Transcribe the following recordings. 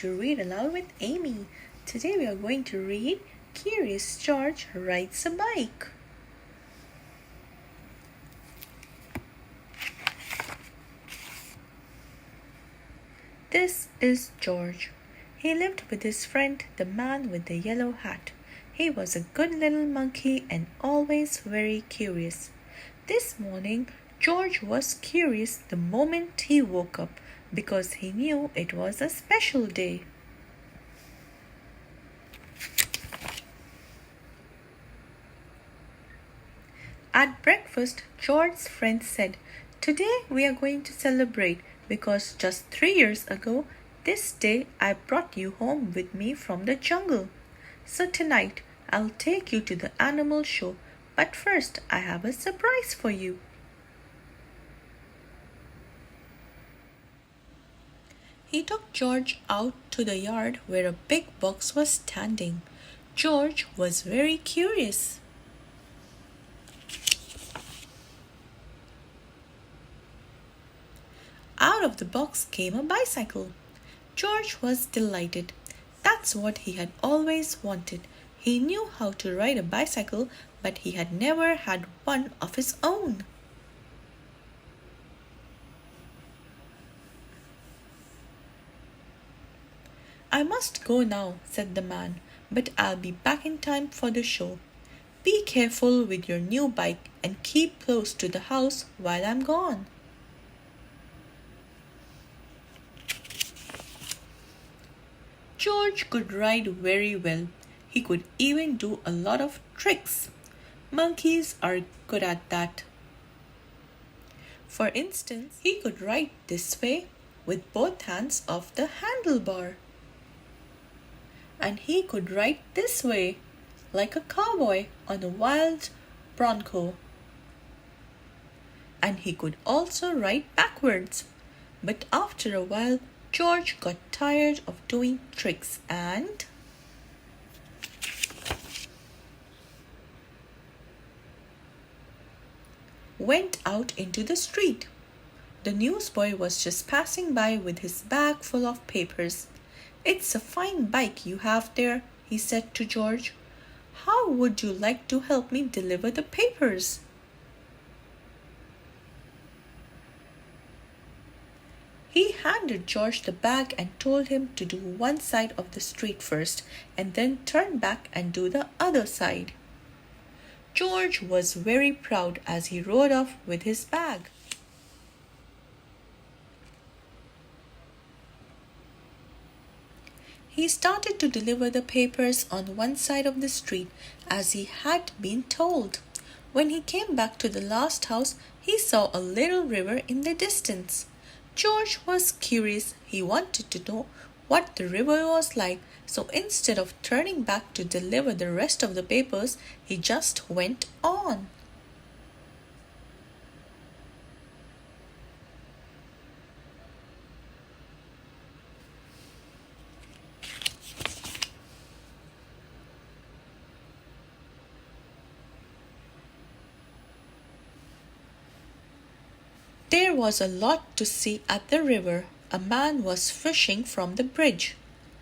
to read aloud with Amy. Today we are going to read Curious George Rides a Bike. This is George. He lived with his friend, the man with the yellow hat. He was a good little monkey and always very curious. This morning, George was curious the moment he woke up because he knew it was a special day. At breakfast, George's friend said, "Today we are going to celebrate because just 3 years ago, this day I brought you home with me from the jungle. So tonight I'll take you to the animal show, but first I have a surprise for you." He took George out to the yard where a big box was standing. George was very curious. Out of the box came a bicycle. George was delighted. That's what he had always wanted. He knew how to ride a bicycle, but he had never had one of his own. "I must go now," said the man, "but I'll be back in time for the show. Be careful with your new bike and keep close to the house while I'm gone." George could ride very well. He could even do a lot of tricks. Monkeys are good at that. For instance, he could ride this way with both hands off the handlebar. And he could ride this way like a cowboy on a wild bronco. And he could also ride backwards. But after a while, George got tired of doing tricks and went out into the street. The newsboy was just passing by with his bag full of papers. "It's a fine bike you have there," he said to George. "How would you like to help me deliver the papers?" He handed George the bag and told him to do one side of the street first and then turn back and do the other side. George was very proud as he rode off with his bag. He started to deliver the papers on one side of the street as he had been told. When he came back to the last house, he saw a little river in the distance. George was curious. He wanted to know what the river was like, so instead of turning back to deliver the rest of the papers, he just went on. There was a lot to see at the river. A man was fishing from the bridge.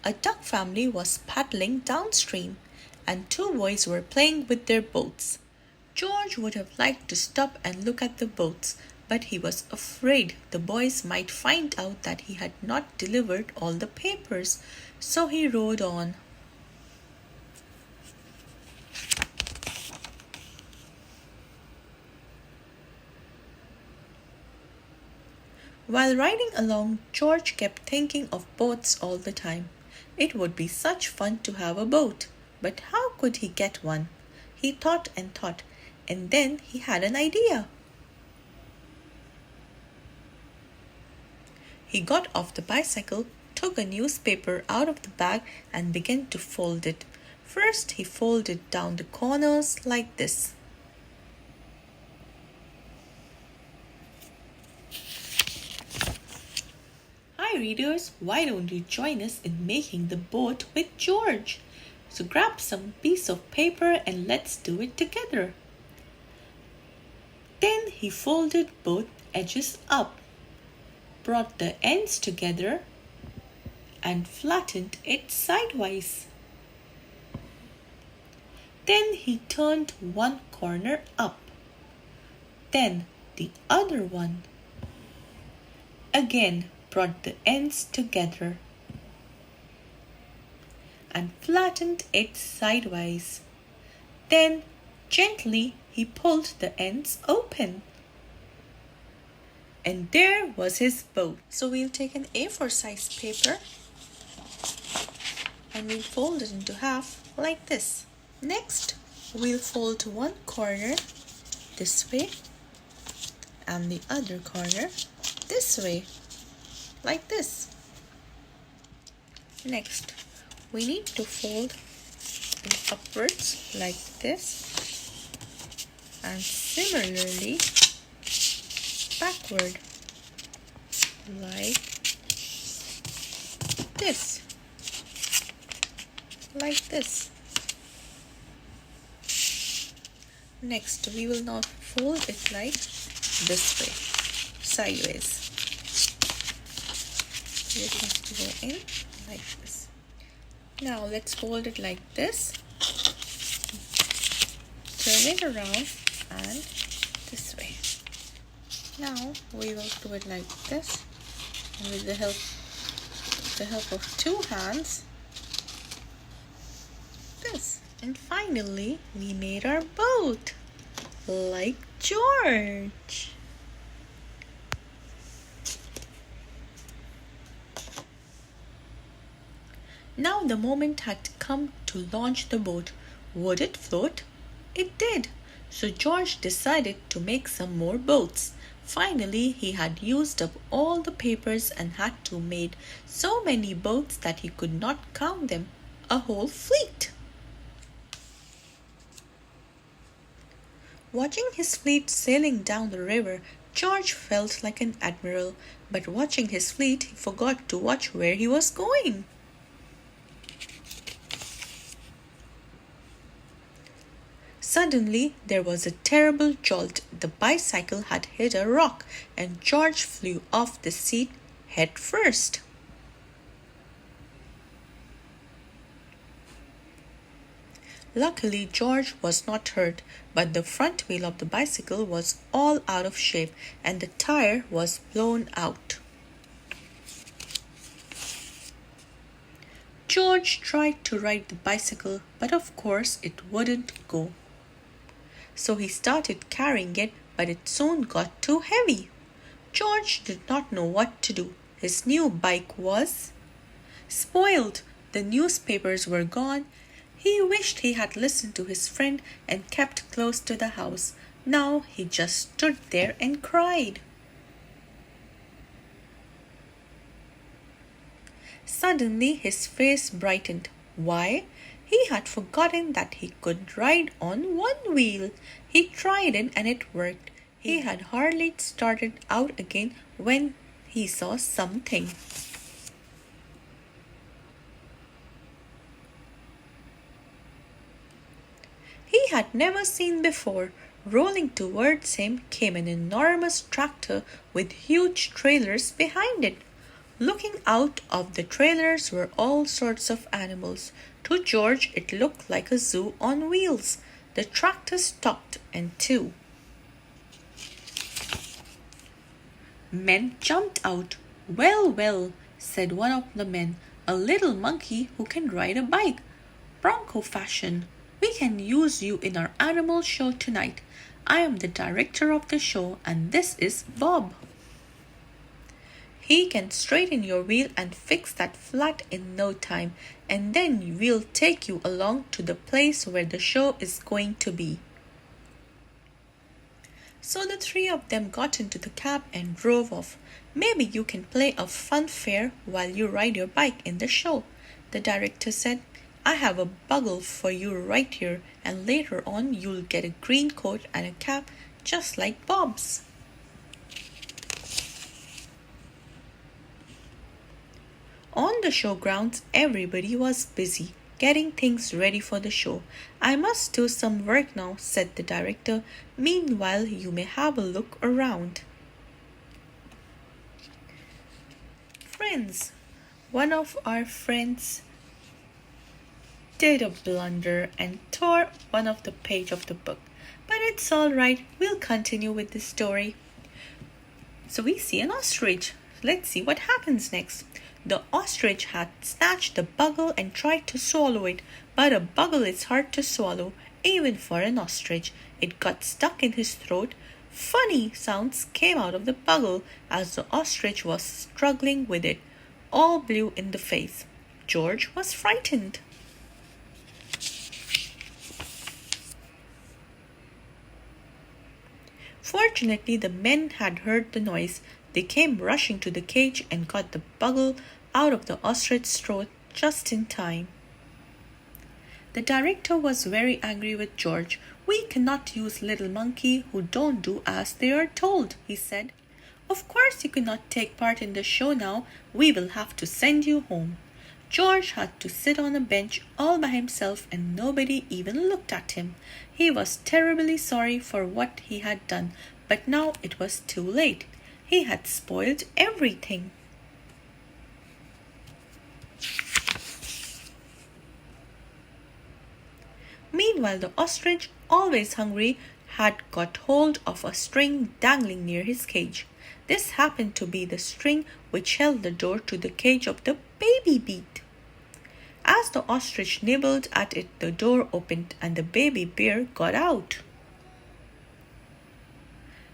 A duck family was paddling downstream, and two boys were playing with their boats. George would have liked to stop and look at the boats, but he was afraid the boys might find out that he had not delivered all the papers, so he rode on. While riding along, George kept thinking of boats all the time. It would be such fun to have a boat, but how could he get one? He thought, and then he had an idea. He got off the bicycle, took a newspaper out of the bag, and began to fold it. First, he folded down the corners like this. Hi readers, why don't you join us in making the boat with George? So grab some piece of paper and let's do it together. Then he folded both edges up, brought the ends together and flattened it sideways. Then he turned one corner up, then the other one. Again brought the ends together and flattened it sideways. Then gently he pulled the ends open. And there was his boat. So we'll take an A4 size paper and we'll fold it into half like this. Next, we'll fold one corner this way and the other corner this way, like this. Next, we need to fold it upwards like this and similarly backward like this, like this. Next, we will now fold it like this way, sideways. This has to go in like this. Now let's fold it like this, turn it around and this way. Now we will do it like this, and with the help of two hands, this. And finally, we made our boat, like George. Now the moment had come to launch the boat. Would it float? It did. So George decided to make some more boats. Finally, he had used up all the papers and had to make so many boats that he could not count them. A whole fleet. Watching his fleet sailing down the river, George felt like an admiral, but watching his fleet, he forgot to watch where he was going. Suddenly, there was a terrible jolt. The bicycle had hit a rock, and George flew off the seat head first. Luckily, George was not hurt, but the front wheel of the bicycle was all out of shape and the tire was blown out. George tried to ride the bicycle, but of course it wouldn't go. So he started carrying it, but it soon got too heavy. George did not know what to do. His new bike was spoiled. The newspapers were gone. He wished he had listened to his friend and kept close to the house. Now he just stood there and cried. Suddenly his face brightened. Why? He had forgotten that he could ride on one wheel. He tried it and it worked. He had hardly started out again when he saw something. He had never seen before. Rolling towards him came an enormous tractor with huge trailers behind it. Looking out of the trailers were all sorts of animals. To George, it looked like a zoo on wheels. The tractor stopped and two men jumped out. "Well, well," said one of the men, "a little monkey who can ride a bike, bronco fashion. We can use you in our animal show tonight. I am the director of the show and this is Bob. He can straighten your wheel and fix that flat in no time, and then we'll take you along to the place where the show is going to be." So the three of them got into the cab and drove off. "Maybe you can play a fun fair while you ride your bike in the show," the director said. "I have a bugle for you right here, and later on you'll get a green coat and a cap just like Bob's." On the showgrounds, everybody was busy getting things ready for the show. "I must do some work now," said the director. "Meanwhile, you may have a look around." Friends, One of our friends did a blunder and tore one of the page of the book. But it's all right. We'll continue with the story. So we see an ostrich. Let's see what happens next. The ostrich had snatched the bugle and tried to swallow it, but a bugle is hard to swallow, even for an ostrich. It got stuck in his throat. Funny sounds came out of the bugle as the ostrich was struggling with it, all blue in the face. George was frightened. Fortunately, the men had heard the noise. They came rushing to the cage and got the bugle out of the ostrich's throat just in time. The director was very angry with George. "We cannot use little monkey who don't do as they are told," he said. "Of course you cannot take part in the show now. We will have to send you home." George had to sit on a bench all by himself and nobody even looked at him. He was terribly sorry for what he had done, but now it was too late. He had spoiled everything. Meanwhile, the ostrich, always hungry, had got hold of a string dangling near his cage. This happened to be the string which held the door to the cage of the baby beet. As the ostrich nibbled at it, the door opened and the baby bear got out.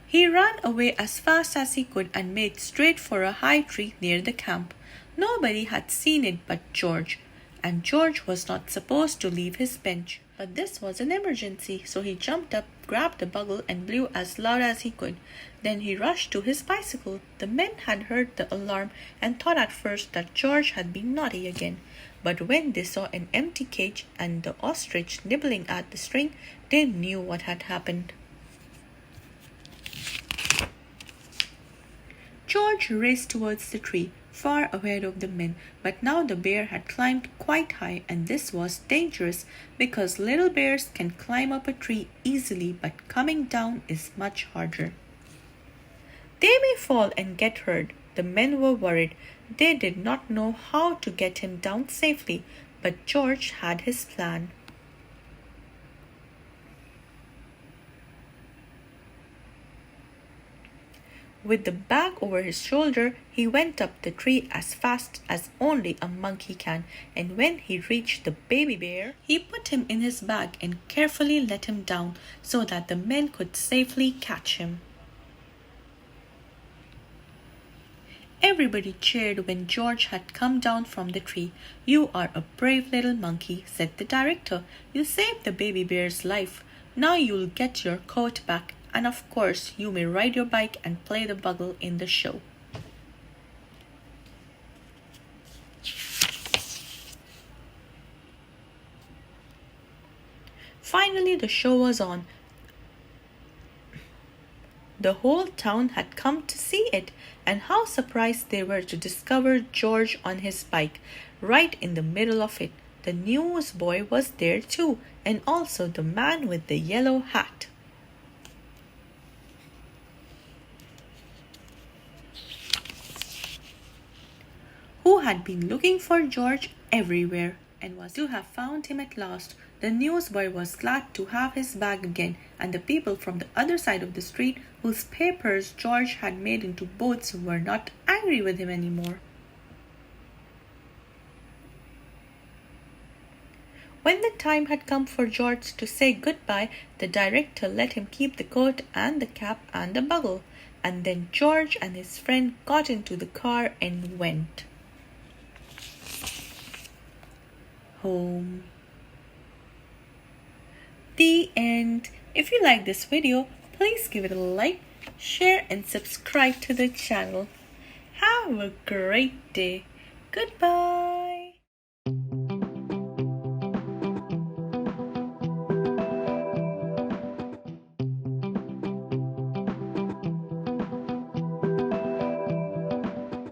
He ran away as fast as he could and made straight for a high tree near the camp. Nobody had seen it but George, and George was not supposed to leave his bench. But this was an emergency, so he jumped up, grabbed the bugle, and blew as loud as he could. Then he rushed to his bicycle. The men had heard the alarm and thought at first that George had been naughty again. But when they saw an empty cage and the ostrich nibbling at the string, they knew what had happened. George raced towards the tree, far ahead of the men, but now the bear had climbed quite high, and this was dangerous because little bears can climb up a tree easily, but coming down is much harder. They may fall and get hurt. The men were worried. They did not know how to get him down safely, but George had his plan. With the bag over his shoulder, he went up the tree as fast as only a monkey can, and when he reached the baby bear, he put him in his bag and carefully let him down so that the men could safely catch him. Everybody cheered when George had come down from the tree. "You are a brave little monkey," said the director. "You saved the baby bear's life. Now you'll get your coat back, and of course you may ride your bike and play the bugle in the show." Finally, the show was on. The whole town had come to see it, and how surprised they were to discover George on his bike, right in the middle of it. The newsboy was there too, and also the man with the yellow hat. Who had been looking for George everywhere and was to have found him at last. The newsboy was glad to have his bag again, and the people from the other side of the street whose papers George had made into boats were not angry with him anymore. When the time had come for George to say goodbye, the director let him keep the coat and the cap and the bugle, and then George and his friend got into the car and went home. The end. If you like this video, please give it a like, share and subscribe to the channel. Have a great day. Goodbye.